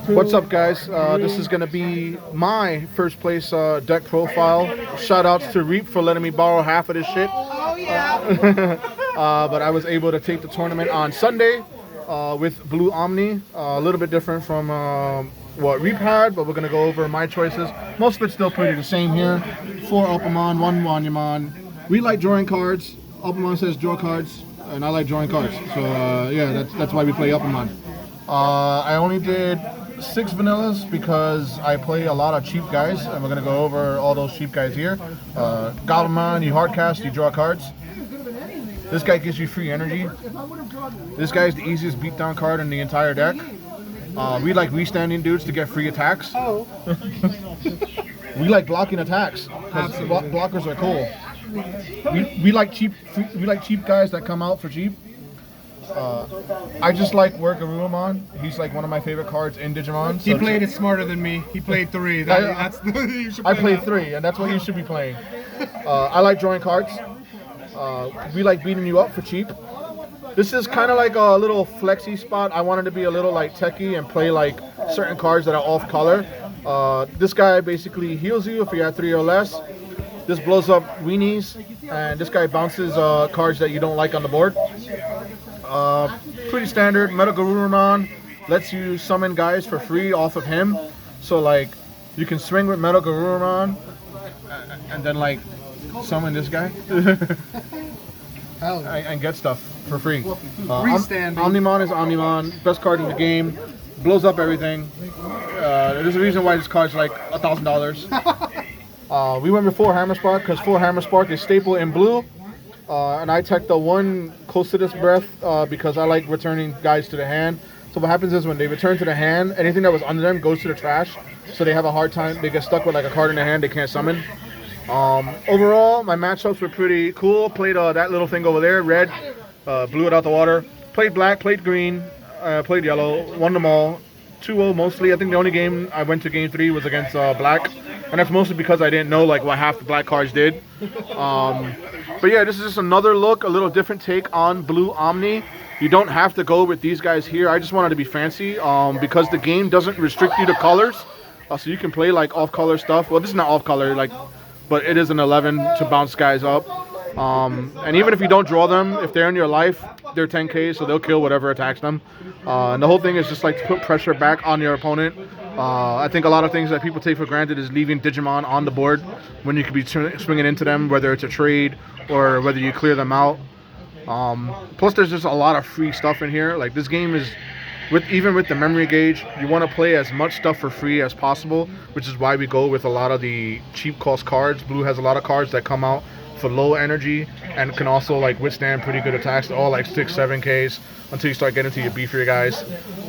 What's up, guys? This is gonna be my first place deck profile. Shout outs to Reap for letting me borrow half of this shit. Oh yeah. But I was able to take the tournament on Sunday with Blue Omni. A little bit different from what Reap had, but we're gonna go over my choices. Most of it's still pretty the same here. 4 Opamon, 1 Wanyamon. We like drawing cards. Opamon says draw cards, and I like drawing cards. So yeah, that's why we play Opamon. I only did 6 vanillas because I play a lot of cheap guys, and we're gonna go over all those cheap guys here. Gobblemon, you hardcast, you draw cards. This guy gives you free energy. This guy's the easiest beatdown card in the entire deck. We like restanding dudes to get free attacks. Oh. We like blocking attacks because blockers are cool. We like cheap guys that come out for cheap. I just like Garurumon. He's like one of my favorite cards in Digimon. He played it smarter than me. He played 3. I played 3, and that's what you should be playing. I like drawing cards. We like beating you up for cheap. This is kind of like a little flexi spot. I wanted to be a little like techie and play like certain cards that are off color. This guy basically heals you if you have 3 or less. This blows up weenies, and this guy bounces cards that you don't like on the board. Pretty standard. Metal Garurumon lets you summon guys for free off of him. So like you can swing with Metal Garurumon and then like summon this guy and get stuff for free. Omnimon is Omnimon, best card in the game, blows up everything. There's a reason why this card's like $1,000. We went with 4 Hammer Spark because 4 Hammer Spark is staple in blue. And I tech the 1 close to this breath because I like returning guys to the hand. So what happens is when they return to the hand, anything that was under them goes to the trash. So they have a hard time. They get stuck with like a card in the hand they can't summon. Overall, my matchups were pretty cool. Played that little thing over there, red, blew it out the water. Played black, played green, played yellow, won them all. 2-0 mostly. I think the only game I went to game 3 was against black. And that's mostly because I didn't know like what half the black cards did. But yeah, this is just another look, a little different take on Blue Omni. You don't have to go with these guys here. I just wanted to be fancy because the game doesn't restrict you to colors. So you can play like off-color stuff. Well, this is not off-color, like, but it is an 11 to bounce guys up. And even if you don't draw them, if they're in your life, they're 10k, so they'll kill whatever attacks them. And the whole thing is just like to put pressure back on your opponent. I think a lot of things that people take for granted is leaving Digimon on the board when you could be swinging into them, whether it's a trade or whether you clear them out. Plus, there's just a lot of free stuff in here. Like this game is, even with the memory gauge, you want to play as much stuff for free as possible, which is why we go with a lot of the cheap cost cards. Blue has a lot of cards that come out for low energy and can also like withstand pretty good attacks, all like 6-7Ks until you start getting to your beefier guys.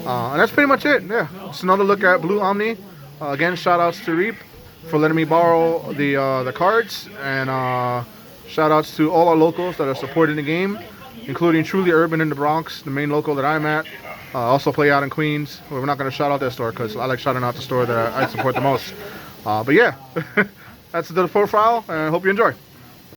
And that's pretty much it. Yeah, it's another look at Blue Omni. Again, shout outs to Reap for letting me borrow the cards, and shout outs to all our locals that are supporting the game, including Truly Urban in the Bronx, the main local that I'm at. Also play out in Queens. We're not going to shout out that store because I like shouting out the store that I support the most. But yeah, that's the profile, and I hope you enjoy.